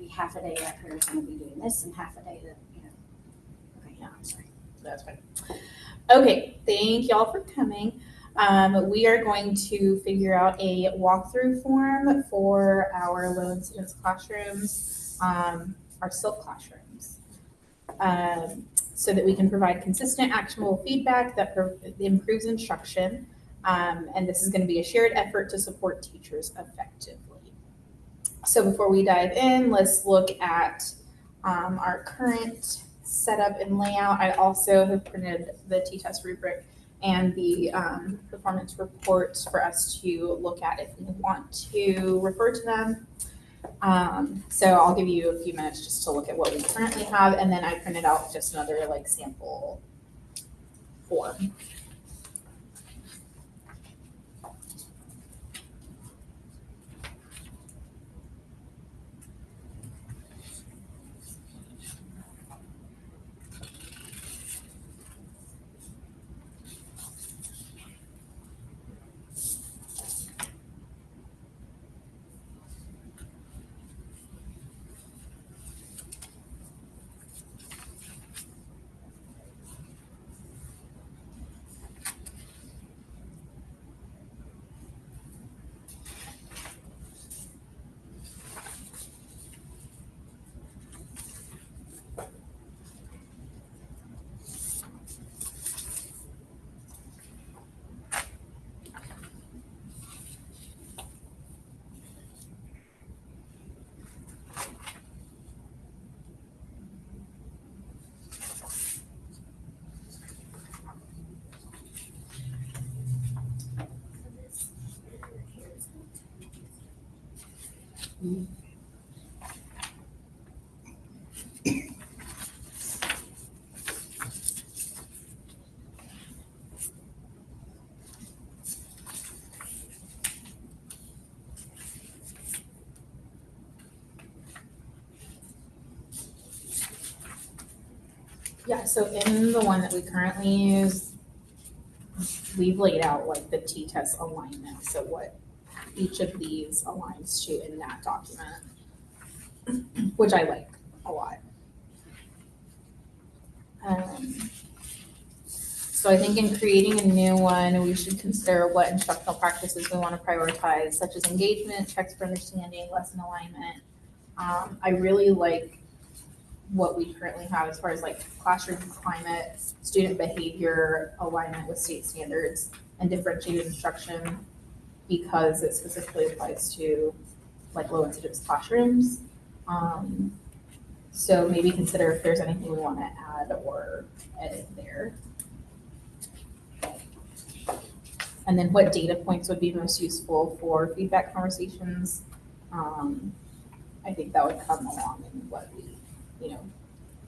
maybe half a day up here is gonna be doing this and half a day that, okay, no, I'm sorry. That's fine. Okay, thank y'all for coming. We are going to figure out a walkthrough form for our low incidence classrooms, our silk classrooms, so that we can provide consistent, actionable feedback that improves instruction. And this is going to be a shared effort to support teachers effectively. So before we dive in, let's look at our current setup and layout. I also have printed the T-test rubric and the performance reports for us to look at if we want to refer to them. So I'll give you a few minutes just to look at what we currently have, and then I printed out just another like sample form. Yeah, so in the one that we currently use, we've laid out like the T-test alignment, so what each of these aligns to in that document, which I like a lot. So I think in creating a new one, we should consider what instructional practices we want to prioritize, such as engagement, checks for understanding, lesson alignment. I really like what we currently have as far as like classroom climate, student behavior, alignment with state standards, and differentiated instruction, because it specifically applies to like low incidence classrooms. So maybe consider if there's anything we want to add or edit there. And then what data points would be most useful for feedback conversations. I think that would come along in what we,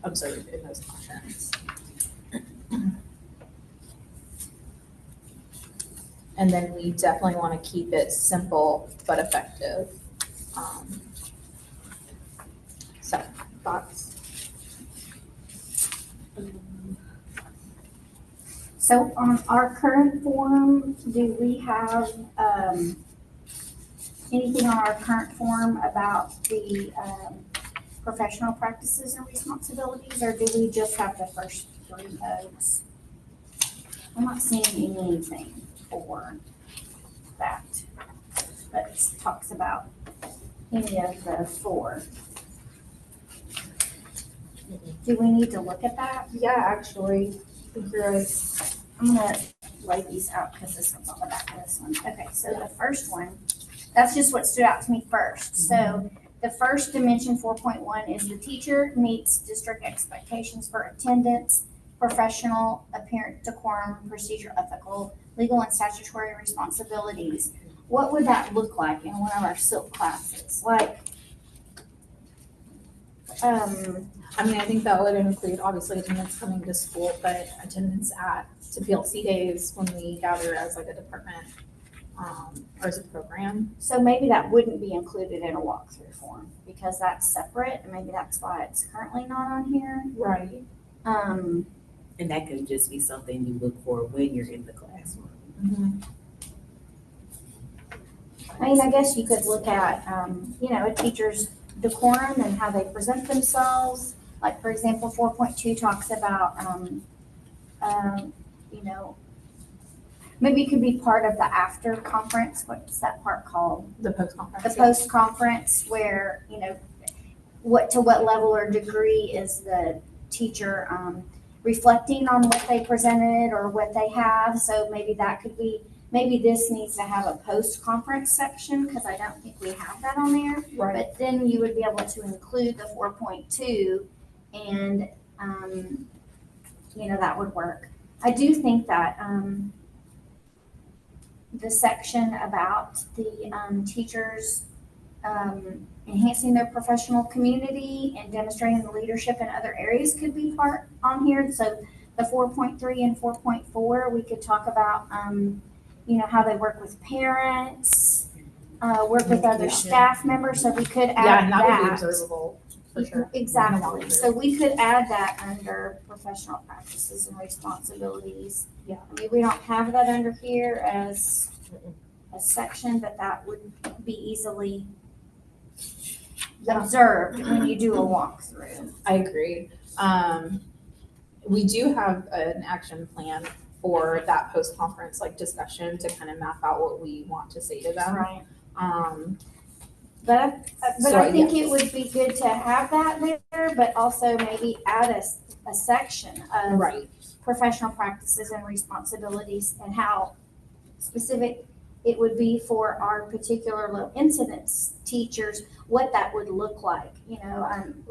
observe in those classrooms. And then we definitely want to keep it simple but effective. So, thoughts? So on our current form, do we have anything on our current form about the professional practices and responsibilities, or do we just have the first three notes? I'm not seeing anything for that, but it talks about any of the four. Do we need to look at that? Yeah, actually, I think you're right. I'm gonna lay these out because this one's on the back of this one. Okay, so the first one, that's just what stood out to me first. So the first dimension 4.1 is the teacher meets district expectations for attendance, professional, appearance, decorum, procedure, ethical, legal and statutory responsibilities. What would that look like in one of our silk classes? Like, I think that would include obviously attendance coming to school, but attendance to PLC days when we gather as like a department or as a program. So maybe that wouldn't be included in a walkthrough form because that's separate, and maybe that's why it's currently not on here. Right. And that could just be something you look for when you're in the classroom. Mm-hmm. I mean, I guess you could look at, a teacher's decorum and how they present themselves. Like, for example, 4.2 talks about, you know, maybe it could be part of the after conference. What's that part called? The post-conference. The post-conference where, you know, to what level or degree is the teacher reflecting on what they presented or what they have. So maybe that could be, maybe this needs to have a post-conference section because I don't think we have that on there. Right. But then you would be able to include the 4.2 and, you know, that would work. I do think that the section about the teachers enhancing their professional community and demonstrating the leadership in other areas could be part on here. So the 4.3 and 4.4, we could talk about, you know, how they work with parents, work with other staff members. So we could Yeah, add and that would be observable for sure. Exactly. So we could add that under professional practices and responsibilities. Yeah. I mean, we don't have that under here as a section, but that would be easily observed when you do a walkthrough. I agree. We do have an action plan for that post-conference like discussion to kind of map out what we want to say to them. Right. But But I think it would be good to have that there, but also maybe add a section of right, professional practices and responsibilities and how specific it would be for our particular low incidence teachers, what that would look like. You know,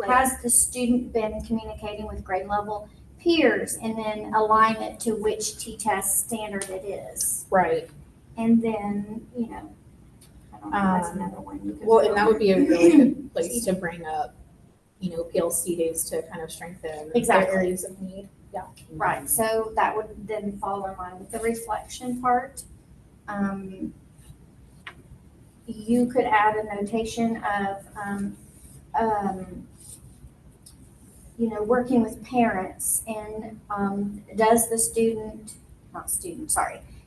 has the student been communicating with grade level peers, and then align it to which T-test standard it is. right. And then, you know, I don't know, that's another one you could. Well, and that would be a really good place to bring up, you know, PLC days to kind of strengthen Exactly. their areas of need. Yeah. Right, so that would then fall in line with the reflection part. You could add a notation of, you know, working with parents and, does the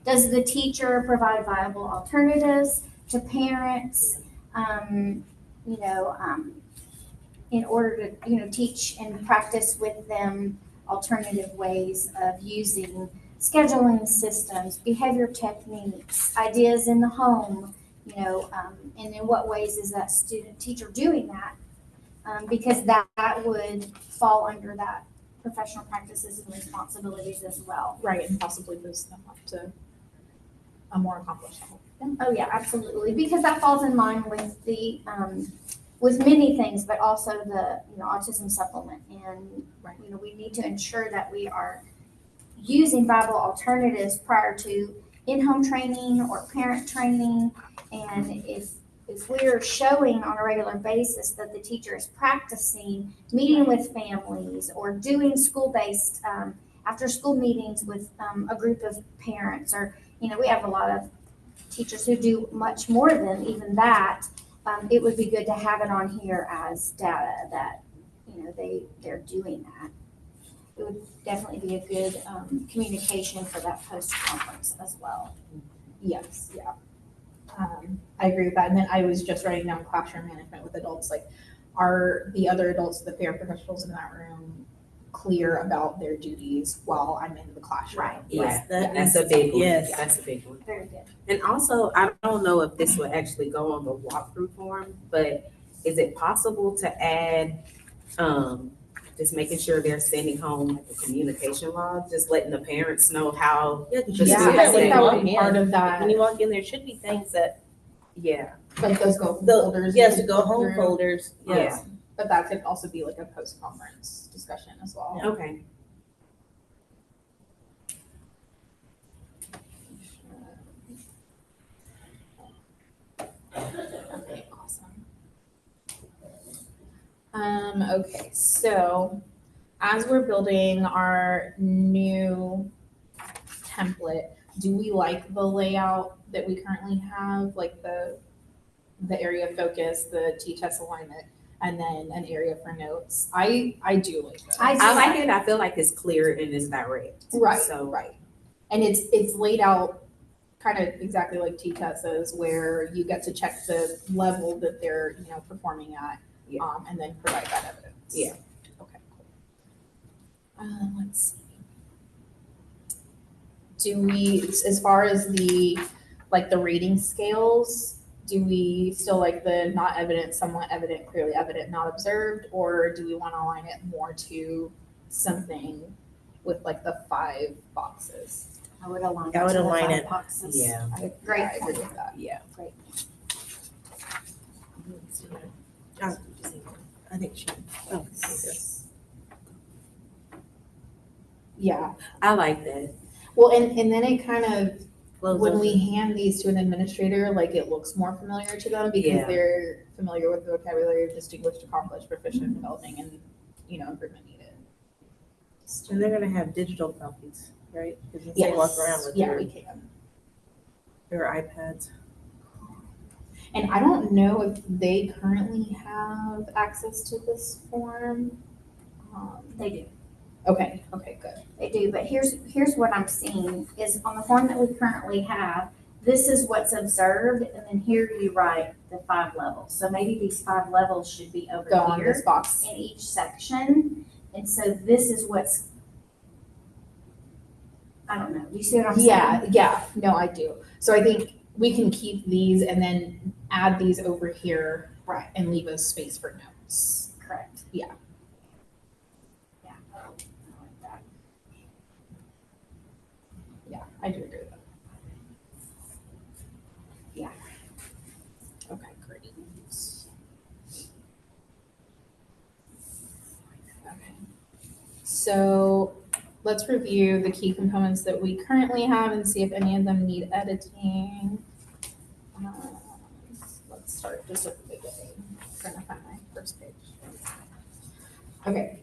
does the teacher provide viable alternatives to parents? You know, in order to, you know, teach and practice with them alternative ways of using scheduling systems, behavior techniques, ideas in the home, you know, and in what ways is that teacher doing that? Because that would fall under that professional practices and responsibilities as well. Right, and possibly boost them up to a more accomplished level. Oh, yeah, absolutely, because that falls in line with the, with many things, but also the, you know, autism supplement. And, Right. you know, we need to ensure that we are using viable alternatives prior to in-home training or parent training. And if we're showing on a regular basis that the teacher is practicing meeting with families or doing school-based after-school meetings with a group of parents, or, you know, we have a lot of teachers who do much more than even that, it would be good to have it on here as data that, you know, they're doing that. It would definitely be a good communication for that post-conference as well. Yes, yeah. I agree with that. And then I was just writing down classroom management with adults, like, are the other adults, the paraprofessionals in that room, clear about their duties while I'm in the classroom? Right. Yeah, That that's is- a big one. yes. That's a big one. Very good. And also, I don't know if this would actually go on the walkthrough form, but is it possible to add, just making sure they're sending home like a communication log, just letting the parents know how, Yeah, Just Yeah, do I that think that would when be you part walk of that, When you walk in, there should be things that, yeah, like those go home the, folders. yes, you to go look home through. folders, yes. But that could also be like a post-conference discussion as well. okay. Okay, awesome. Okay, so as we're building our new template, do we like the layout that we currently have, like the area of focus, the T-test alignment, and then an area for notes? I do like that. I like it. I feel like it's clear and it's direct. Right, So, right. And it's laid out kind of exactly like T-test is, where you get to check the level that they're, you know, performing at. Yeah. And then provide that evidence. Yeah. Okay, cool. Let's see. Do we, as far as the, like the rating scales, do we still like the not evident, somewhat evident, clearly evident, not observed? Or do we want to align it more to something with like the 5 boxes? I would align I it would to the align 5 it. boxes. Yeah. Great I agree point. with that. Yeah. Great. I think she. Oh, Yeah. I like that. Well, and then it kind of, Close when up we the- hand these to an administrator, like it looks more familiar to them because Yeah. they're familiar with the vocabulary of distinguished, accomplished, proficient, developing, and, improvement needed. And they're gonna have digital copies, right? Because Yes. they walk around with Yeah, their, we can. their iPads. And I don't know if they currently have access to this form. They do. Okay, good. They do, but here's what I'm seeing is on the form that we currently have, this is what's observed, and then here you write the 5 levels. So maybe these 5 levels should be over Go on here this box. in each section. And so this is what's, I don't know, do you see what I'm saying? Yeah, no, I do. So I think we can keep these and then add these over here. Right. And leave a space for notes. Correct. Yeah. Yeah. I like that. Yeah, I do agree with that. Yeah. Okay, great. Okay. So let's review the key components that we currently have and see if any of them need editing. Let's start just at the beginning. I'm trying to find my first page. Okay.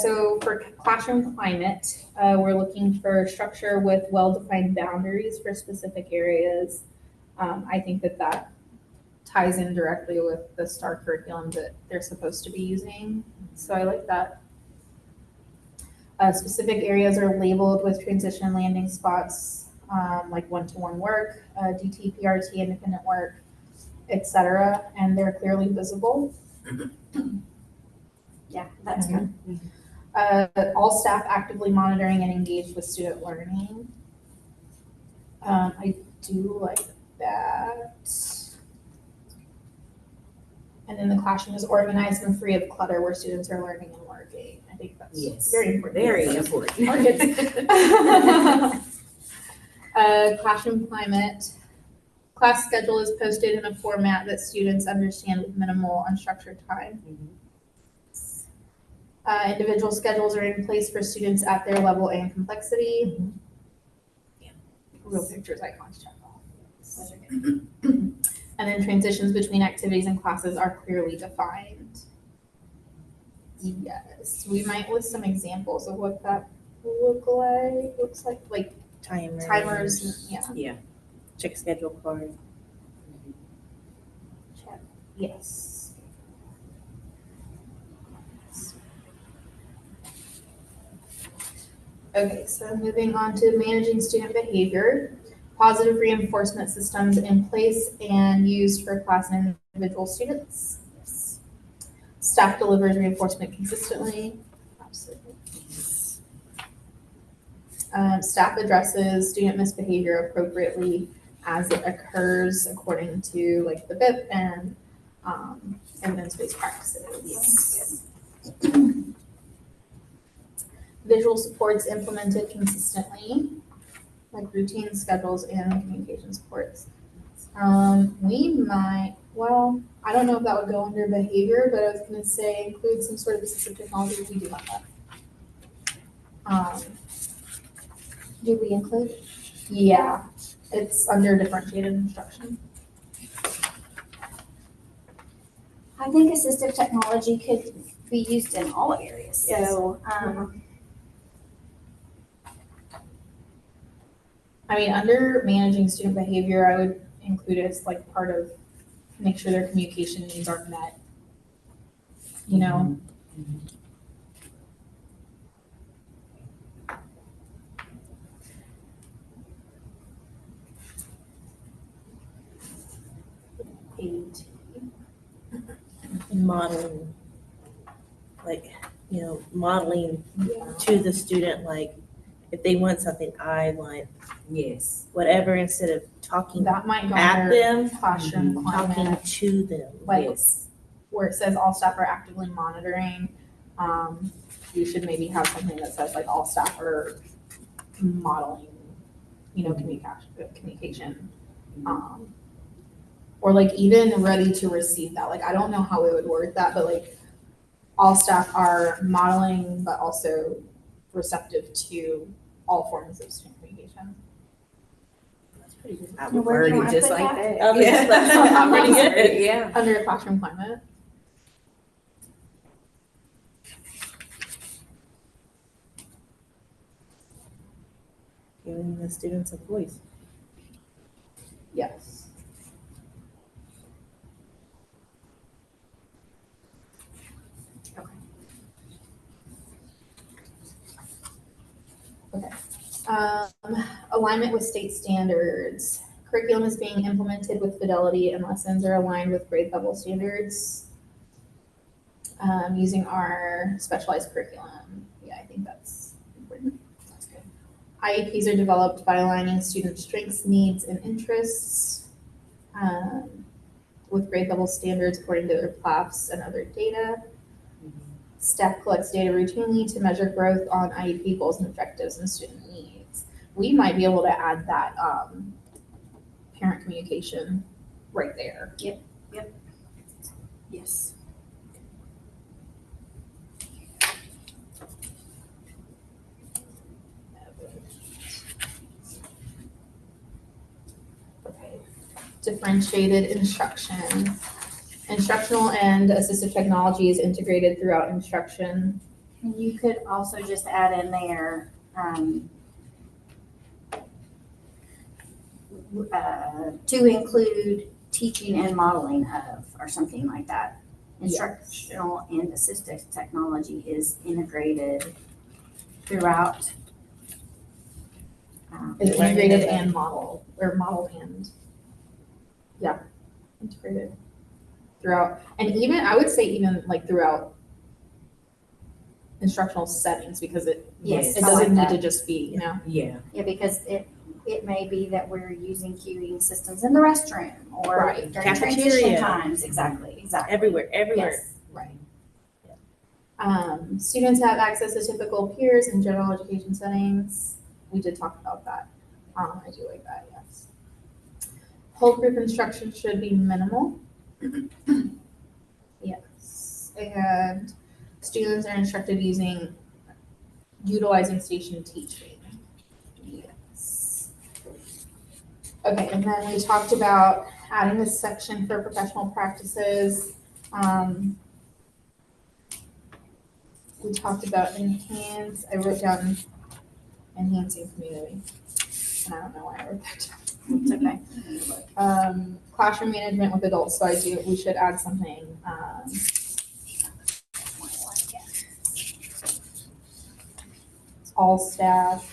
So for classroom climate, we're looking for structure with well-defined boundaries for specific areas. I think that ties in directly with the STAR curriculum that they're supposed to be using. So I like that. Specific areas are labeled with transition landing spots, like one-to-one work, DT, PRT, independent work, etc., and they're clearly visible. Yeah, that's good. All staff actively monitoring and engaged with student learning. I do like that. And then the classroom is organized and free of clutter where students are learning and working. I think that's Yes. very important. Very important. Classroom climate. Class schedule is posted in a format that students understand with minimal unstructured time. Individual schedules are in place for students at their level and complexity. Yeah. Real pictures, icons, check off. Those are good. And then transitions between activities and classes are clearly defined. Yes, we might list some examples of what that looks like timers, yeah. Yeah. Check schedule card. Check. Yes. Okay, so moving on to managing student behavior. Positive reinforcement systems in place and used for class and individual students. Yes. Staff delivers reinforcement consistently. Absolutely. Staff addresses student misbehavior appropriately as it occurs according to like the BIP and evidence-based practices. Visual supports implemented consistently, like routine schedules and communication supports. We might, well, I don't know if that would go under behavior, but I was gonna say include some sort of assistive technology. We do have that. Do we include it? Yeah, it's under differentiated instruction. I think assistive technology could be used in all areas, so, I mean, under managing student behavior, I would include it as like part of make sure their communication needs are met. You know? modeling, like, modeling Yeah. to the student, like, if they want something, I want Yes. whatever, instead of talking That might go at under them, classroom talking climate, to them. like Yes. where it says all staff are actively monitoring. We should maybe have something that says like all staff are modeling, communication. Or like even ready to receive that. Like, I don't know how we would word that, but like all staff are modeling, but also receptive to all forms of student communication. That's pretty good. I Where would do word you it wanna just put like that? that. Yeah. Yeah. Pretty good. Yeah. Under classroom climate. Giving the students a voice. Yes. Okay. Alignment with state standards. Curriculum is being implemented with fidelity and lessons are aligned with grade level standards. Using our specialized curriculum. Yeah, I think that's important. That's good. IEPs are developed by aligning student strengths, needs, and interests with grade level standards according to their PLAFs and other data. Staff collects data routinely to measure growth on IEP goals and objectives and student needs. We might be able to add that parent communication right there. Yes. Okay. Differentiated instruction. Instructional and assistive technology is integrated throughout instruction. And you could also just add in there, to include teaching and modeling of, or something like that. Instructional and assistive technology is integrated throughout. Is Learning integrated design. and model, or model and, yeah, integrated throughout. And even, I would say even like throughout instructional settings, because it Yes, it I like doesn't need that. to just be, Yeah. Yeah, because it may be that we're using queuing systems in the restroom or Right. during Cafeteria. transition times. Exactly. Everywhere. Yes. right. Students have access to typical peers in general education settings. We did talk about that. I do like that, yes. Whole group instruction should be minimal. Yes, and students are instructed utilizing station teaching. Yes. Okay, and then we talked about adding a section for professional practices. We talked about I wrote down enhancing community. And I don't know why I wrote that down. It's okay. Classroom management with adults, so we should add something, all staff,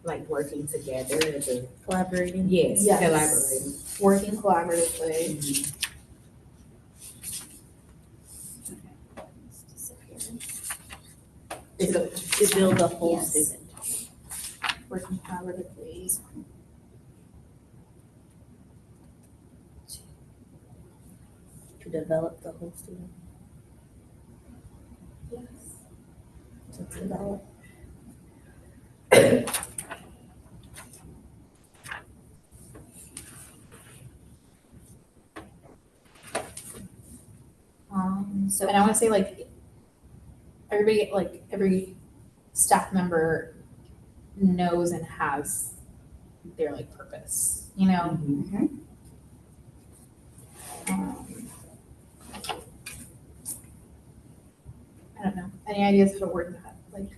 Like working together as a, Collaborating. yes, Yes. collaborating. working collaboratively. Mhm. To build the whole Yes. student. Working collaboratively. To develop the whole student. Yes. To develop. So And I wanna say like, every staff member knows and has their like purpose, Mhm. Mhm. I don't know, any ideas how to word that, like,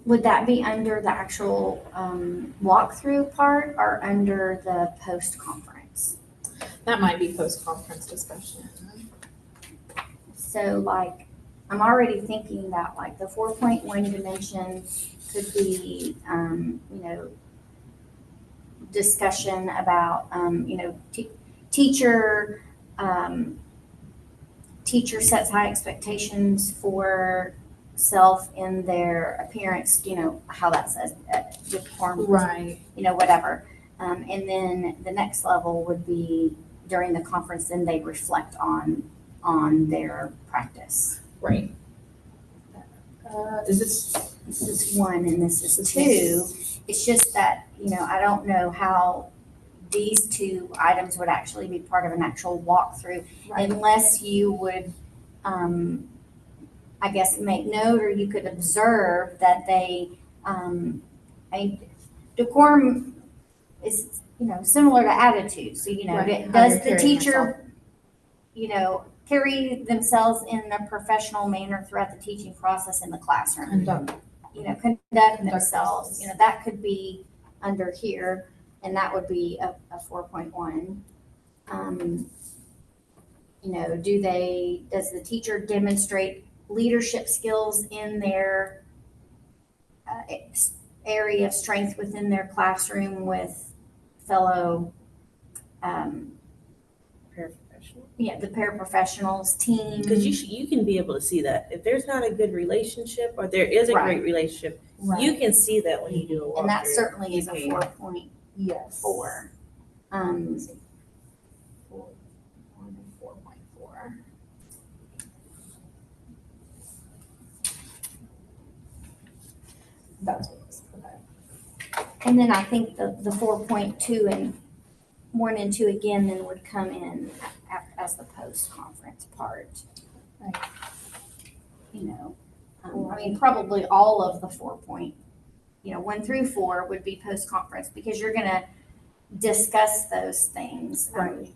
would that be under the actual walkthrough part or under the post-conference? that might be post-conference discussion. So like, I'm already thinking that like the 4.1 dimension could be, discussion about, teacher, teacher sets high expectations for self in their appearance, how that says, uniform, Right. whatever. And then the next level would be during the conference, then they reflect on their practice. Right. This This is one and this is two. It's just that, I don't know how these two items would actually be part of an actual walkthrough Right. unless you would, I guess, make note or you could observe that they, decorum is, similar to attitude. So, Right. How does they're the carrying teacher, carry themselves in a professional manner throughout the teaching process in the classroom? Conduct. Conduct themselves, that could be under here, and that would be a 4.1. Does the teacher demonstrate leadership skills in their area of strength within their classroom with fellow, Paraprofessional. the paraprofessionals, team? Because you can be able to see that. If there's not a good relationship or there is a Right. great relationship, Right. you can see that when you do a walkthrough. And that certainly is a You can. 4.4. Yes. 4.4. 4.4. That's what it's okay. And then I think the 4.2 and 1 and 2 again then would come in as the post-conference part. Right. Probably all of the 1 through 4 would be post-conference because you're gonna discuss those things. Right.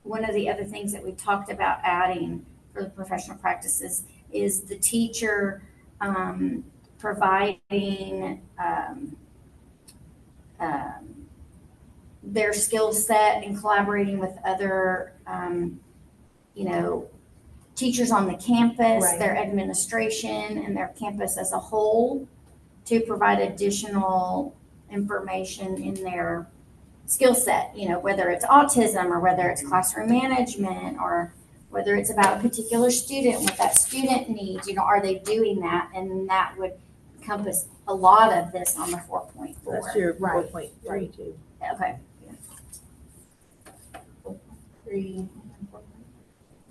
One of the other things that we talked about adding for the professional practices is the teacher providing their skill set and collaborating with other, teachers on the campus, Right. their administration, and their campus as a whole to provide additional information in their skill set, whether it's autism or whether it's classroom management or whether it's about a particular student, what that student needs, are they doing that? And that would encompass a lot of this on the 4.4. That's your Right. 4.3 too. Okay. 3.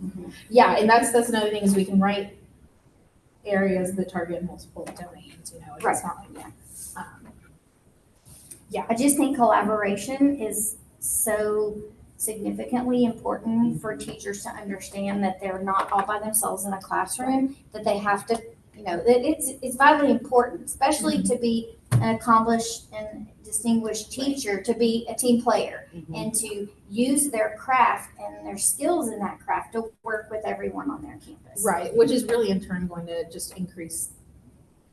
Mhm. Yeah, and that's another thing is we can write areas that target multiple domains, It's Right. not like that. I just think collaboration is so significantly important for teachers to understand that they're not all by themselves in a classroom, that they have to, that it's vitally important, especially to be an accomplished and distinguished teacher, to be a team player and to use their craft and their skills in that craft to work with everyone on their campus. Right, which is really in turn going to just increase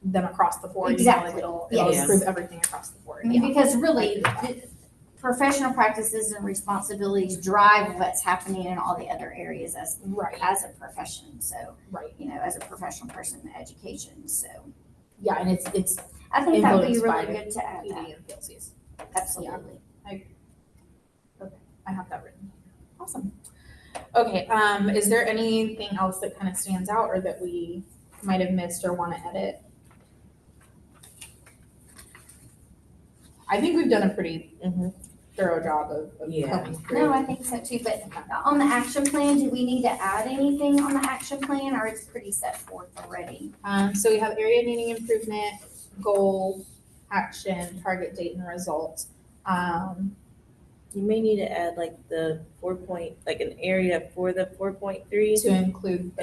them across the board. Exactly. It'll Yes. improve everything across the board. Because really, professional practices and responsibilities drive what's happening in all the other areas as Right, a profession. So, right. as a professional person in education. So Yeah, and it's I think that would be Influenced really by good to add that. PD and PLCs. Absolutely. I have that written. Awesome. Okay, is there anything else that kind of stands out or that we might have missed or want to edit? I think we've done a pretty thorough job of Yeah. coming through. No, I think so too. But on the action plan, do we need to add anything on the action plan or it's pretty set forth already? So we have area needing improvement, goal, action, target date and result. You may need to add like the an area for the 4.3 To include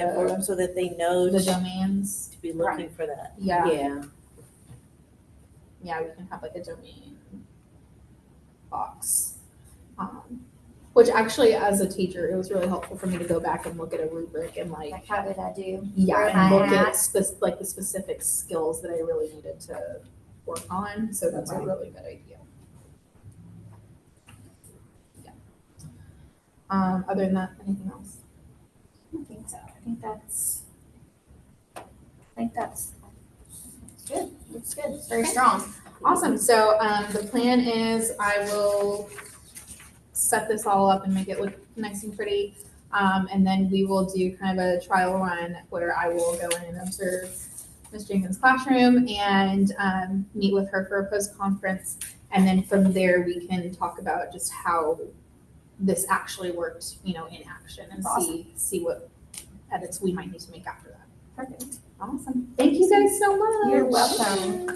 so that they know the to domains. be looking for that. Yeah, Yeah. we can have like a domain box. Which actually, as a teacher, it was really helpful for me to go back and look at a rubric and Like, how did I do? yeah, Where and am I look at at? the specific skills that I really needed to work on. So that's a really good idea. Yeah. Other than that, anything else? I don't think so. I think that's good. It's good. It's very strong. Awesome. So the plan is I will set this all up and make it look nice and pretty. And then we will do kind of a trial run where I will go in and observe Ms. Jenkins' classroom and meet with her for a post-conference. And then from there, we can talk about just how this actually worked, in action and see what edits we might need to make after that. Perfect. Awesome. Thank you guys so much. You're welcome.